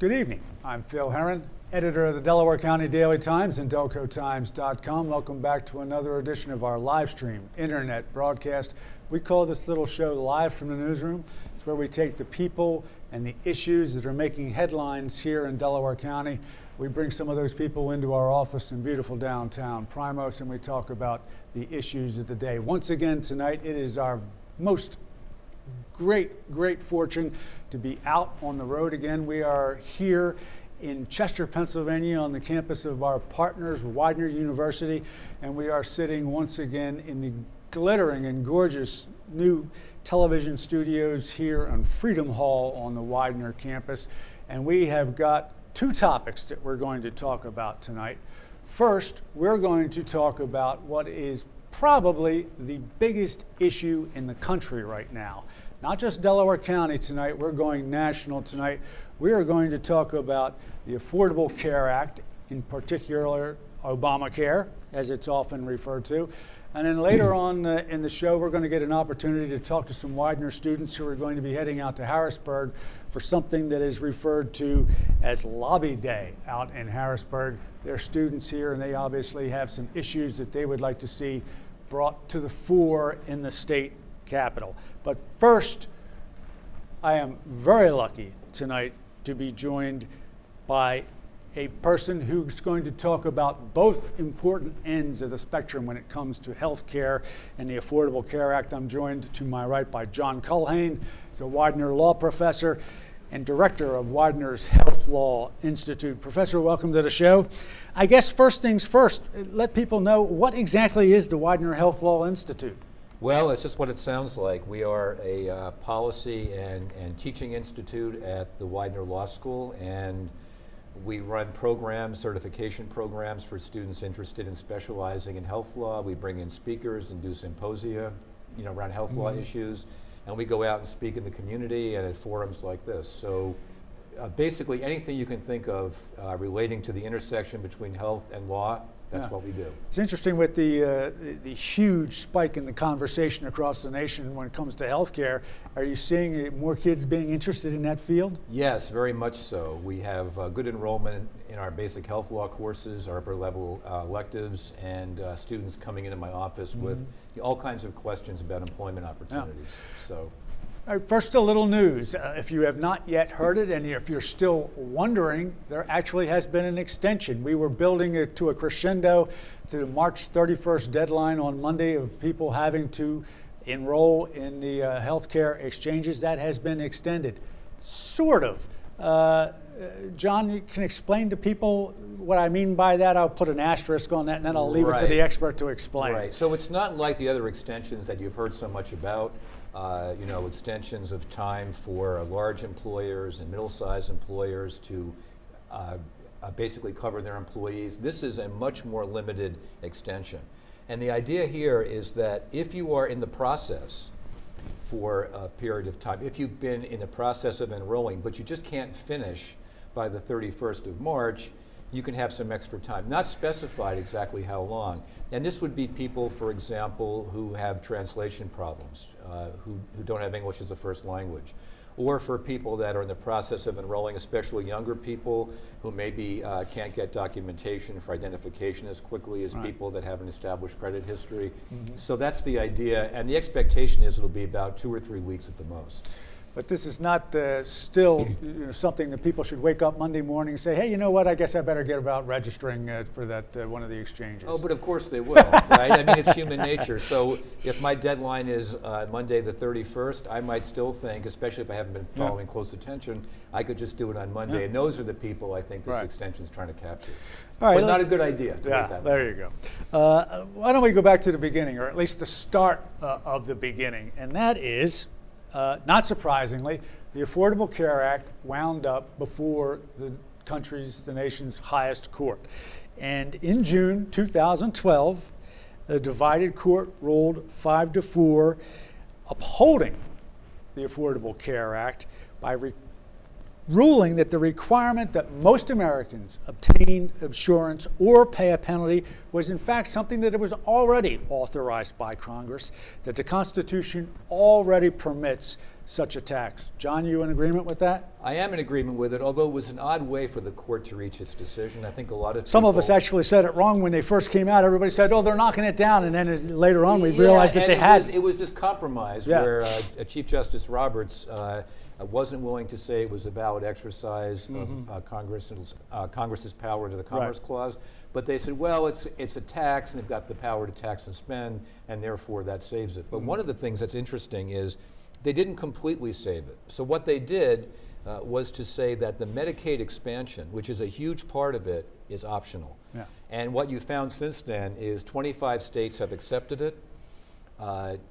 Good evening. I'm Phil Herron, editor of the Delaware County Daily Times and DelcoTimes.com. Welcome back to another edition of our live stream internet broadcast. We call this little show Live from the Newsroom. It's where we take the people and the issues that are making headlines here in Delaware County. We bring some of those people into our office in beautiful downtown Primos, and we talk about the issues of the day. Once again tonight, it is our most great fortune to be out on the road again. We are here in Chester, Pennsylvania on the campus of our partners, Widener University, and we are sitting once again in the glittering and gorgeous new television studios here on Freedom Hall on the Widener campus. And we have got two topics that we're going to talk about tonight. First, we're going to talk about what is probably the biggest issue in the country right now. Not just Delaware County tonight, we're going national tonight. We are going to talk about the Affordable Care Act, in particular Obamacare, as it's often referred to. And then later on in the show, we're going to get an opportunity to talk to some Widener students who are going to be heading out to Harrisburg for something that is referred to as Lobby Day out in Harrisburg. They're students here, and they obviously have some issues that they would like to see brought to the fore in the state Capitol. But first, I am very lucky tonight to be joined by a person who's going to talk about both important ends of the spectrum when it comes to health care and the Affordable Care Act. I'm joined to my right by John Culhane. He's a Widener law professor and director of Widener's Health Law Institute. Professor, welcome to the show. I guess first things first, let people know what exactly is the Widener Health Law Institute? Well, it's just what it sounds like. We are a policy and teaching institute at the Widener Law School, and we run programs, certification programs for students interested in specializing in health law. We bring in speakers and do symposia, around health law issues, and we go out and speak in the community and at forums like this. So basically anything you can think of relating to the intersection between health and law, that's what we do. It's interesting with the huge spike in the conversation across the nation when it comes to healthcare. Are you seeing more kids being interested in that field? Yes, very much so. We have good enrollment in our basic health law courses, our upper level electives, and students coming into my office with all kinds of questions about employment opportunities. So. All right, first, a little news. If you have not yet heard it, and if you're still wondering, there actually has been an extension. We were building it to a crescendo to the March 31st deadline on Monday of people having to enroll in the healthcare exchanges. That has been extended, sort of. John, you can explain to people what I mean by that. I'll put an asterisk on that, and then I'll leave it to the expert to explain. Right. So it's not like the other extensions that you've heard so much about. Extensions of time for large employers and middle-sized employers to basically cover their employees. This is a much more limited extension. And the idea here is that if you are in the process for a period of time, if you've been in the process of enrolling, but you just can't finish by the 31st of March, you can have some extra time, not specified exactly how long. And this would be people, for example, who have translation problems, who don't have English as a first language, or for people that are in the process of enrolling, especially younger people who maybe can't get documentation for identification as quickly as people that have an established credit history. So that's the idea, and the expectation is it'll be about 2 or 3 weeks at the most. But this is not still something that people should wake up Monday morning and say, hey, you know what, I guess I better get about registering for that one of the exchanges. Oh, but of course they will, right? I mean, it's human nature. So if my deadline is Monday the 31st, I might still think, especially if I haven't been following close attention, I could just do it on Monday. And those are the people I think this extension is trying to capture. All right, but not a good idea. There you go. Why don't we go back to the beginning, or at least the start of the beginning, and that is, not surprisingly, the Affordable Care Act wound up before the nation's highest court. And in June 2012, the divided court ruled 5-4, upholding the Affordable Care Act by ruling that the requirement that most Americans obtain insurance or pay a penalty was in fact something that it was already authorized by Congress, that the Constitution already permits such a tax. John, you in agreement with that? I am in agreement with it, although it was an odd way for the court to reach its decision. I think a lot of Some of people- us actually said it wrong when they first came out. Everybody said, oh, they're knocking it down. And then later on, we realized that and they had. It was this compromise where Chief Justice Roberts wasn't willing to say it was a valid exercise of Congress's power under the Commerce Clause, but they said, well, it's a tax, and they've got the power to tax and spend, and therefore that saves it. But one of the things that's interesting is they didn't completely save it. So what they did was to say that the Medicaid expansion, which is a huge part of it, is optional. Yeah. And what you found since then is 25 states have accepted it,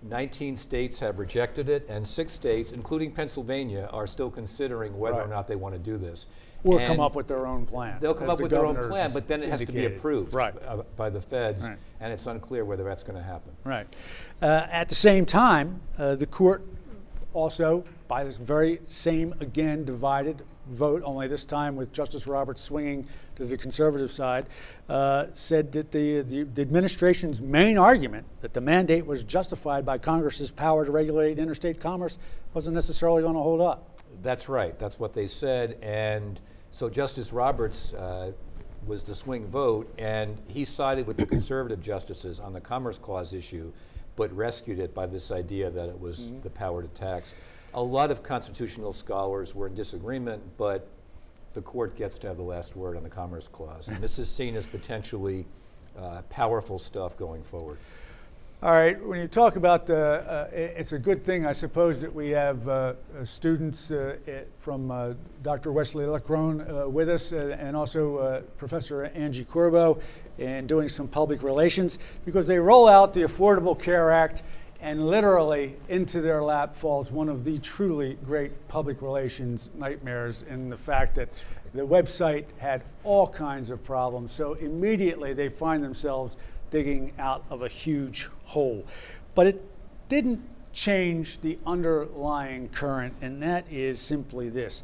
19 states have rejected it, and 6 states, including Pennsylvania, are still considering whether or not they want to do this. Or And come up with their own plan. they'll come as up the with their own governor plan, but then it has to be indicated. approved Right. by the feds, Right. and it's unclear whether that's going to happen. Right. At the same time, the court also, by this very same, again, divided vote, only this time with Justice Roberts swinging to the conservative side, said that the administration's main argument that the mandate was justified by Congress's power to regulate interstate commerce wasn't necessarily going to hold up. That's right. That's what they said. And so Justice Roberts was the swing vote, and he sided with the conservative justices on the Commerce Clause issue, but rescued it by this idea that it was the power to tax. A lot of constitutional scholars were in disagreement, but the court gets to have the last word on the Commerce Clause. And this is seen as potentially powerful stuff going forward. All right, when you talk about it's a good thing, I suppose, that we have students from Dr. Wesley Leckrone with us, and also Professor Angie Corbo, and doing some public relations, because they roll out the Affordable Care Act, and literally into their lap falls one of the truly great public relations nightmares, in the fact that the website had all kinds of problems. So immediately they find themselves digging out of a huge hole. But it didn't change the underlying current, and that is simply this.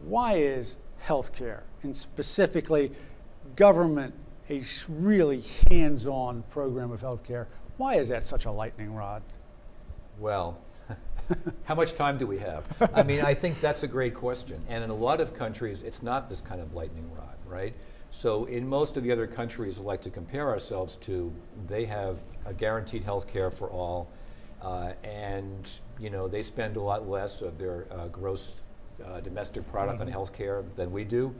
Why is healthcare, and specifically government, a really hands-on program of healthcare, why is that such a lightning rod? Well, how much time do we have? I mean, I think that's a great question. And in a lot of countries, it's not this kind of lightning rod, right? So in most of the other countries we like to compare ourselves to, they have a guaranteed health care for all, and they spend a lot less of their gross domestic product on health care than we do.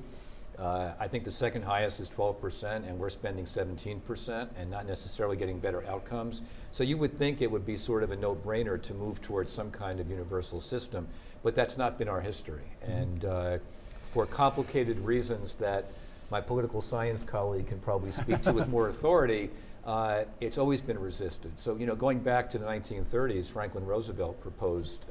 I think the second highest is 12%, and we're spending 17% and not necessarily getting better outcomes. So you would think it would be sort of a no-brainer to move towards some kind of universal system, but that's not been our history. And for complicated reasons that my political science colleague can probably speak to with more authority, it's always been resisted. So going back to the 1930s, Franklin Roosevelt proposed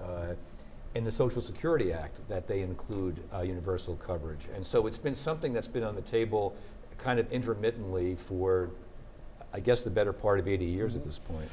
in the Social Security Act that they include universal coverage. And so it's been something that's been on the table kind of intermittently for, I guess, the better part of 80 years at this point.